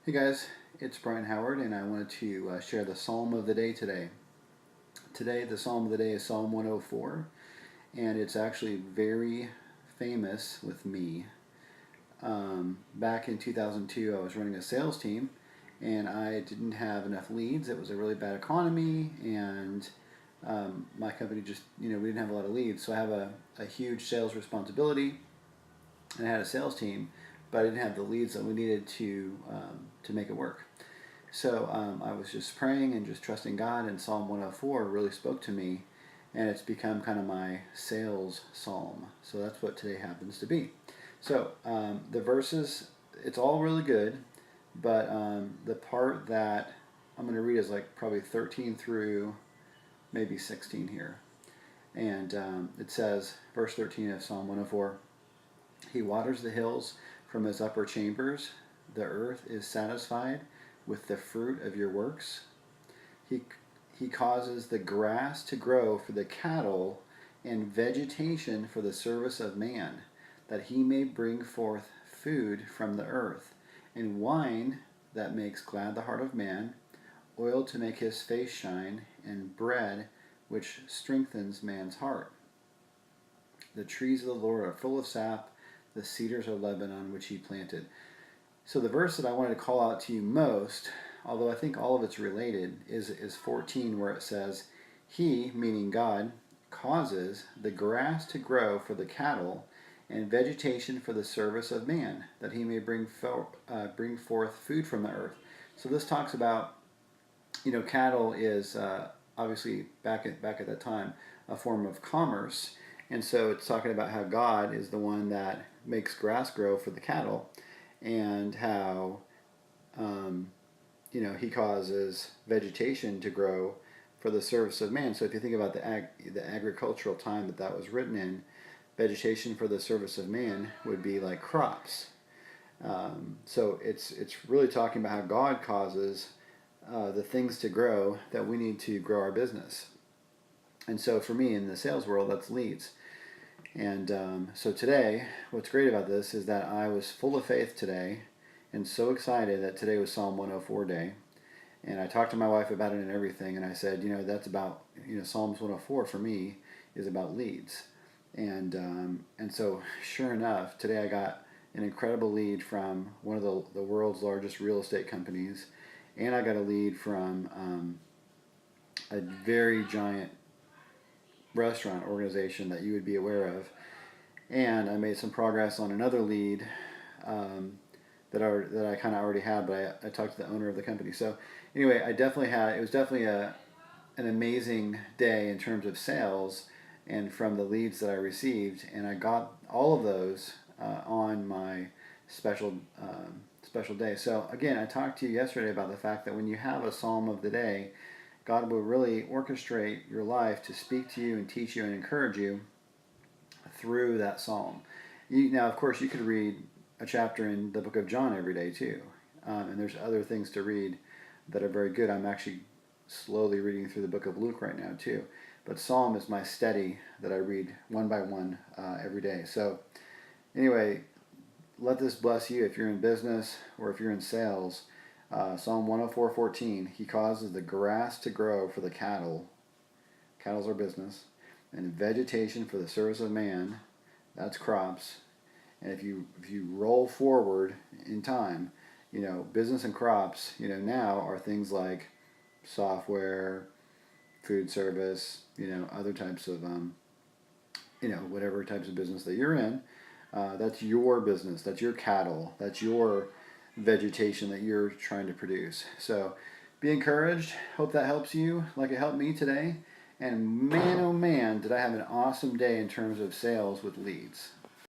Hey guys, it's Brian Howard, and I wanted to share the Psalm of the day today. Today, the Psalm of the day is Psalm 104, and it's actually very famous with me. Back in 2002, I was running a sales team, and I didn't have enough leads. It was a really bad economy, and my company just, we didn't have a lot of leads. So I have a huge sales responsibility, and I had a sales team, but I didn't have the leads that we needed to make it work. So I was just praying and just trusting God, and Psalm 104 really spoke to me, and it's become kind of my sales psalm. So that's what today happens to be. So the verses, it's all really good, but the part that I'm going to read is like probably 13 through maybe 16 here. And it says, verse 13 of Psalm 104, He waters the hills from his upper chambers. The earth is satisfied with the fruit of your works. He, he causes the grass to grow for the cattle and vegetation for the service of man, that he may bring forth food from the earth, and wine that makes glad the heart of man, oil to make his face shine, and bread which strengthens man's heart. The trees of the Lord are full of sap, the cedars of Lebanon which he planted. So the verse that I wanted to call out to you most, although I think all of it's related, is 14, where it says, He, meaning God, causes the grass to grow for the cattle and vegetation for the service of man, that he may bring forth food from the earth. So this talks about, cattle is obviously back at that time a form of commerce, and so it's talking about how God is the one that makes grass grow for the cattle, and how he causes vegetation to grow for the service of man. So if you think about the agricultural time that was written in, vegetation for the service of man would be like crops. So it's really talking about how God causes the things to grow that we need to grow our business. And so for me in the sales world, that's leads. And so today, what's great about this is that I was full of faith today and so excited that today was Psalm 104 day. And I talked to my wife about it and everything, and I said, that's about, Psalms 104 for me is about leads. And so sure enough, today I got an incredible lead from one of the world's largest real estate companies, and I got a lead from a very giant restaurant organization that you would be aware of, and I made some progress on another lead that I kind of already had, but I talked to the owner of the company. So anyway, it was definitely an amazing day in terms of sales and from the leads that I received, and I got all of those on my special day. So again, I talked to you yesterday about the fact that when you have a psalm of the day, God will really orchestrate your life to speak to you and teach you and encourage you through that psalm. Now, of course, you could read a chapter in the book of John every day too, and there's other things to read that are very good. I'm actually slowly reading through the book of Luke right now too, but Psalm is my steady that I read one by one every day. So anyway, let this bless you if you're in business or if you're in sales. Psalm 104:14, He causes the grass to grow for the cattle. Cattle's our business. And vegetation for the service of man. That's crops. And if you roll forward in time, business and crops, now are things like software, food service, other types of, whatever types of business that you're in. That's your business. That's your cattle. That's your vegetation that you're trying to produce. So be encouraged. Hope that helps you like it helped me today. And man, oh man, did I have an awesome day in terms of sales with leads.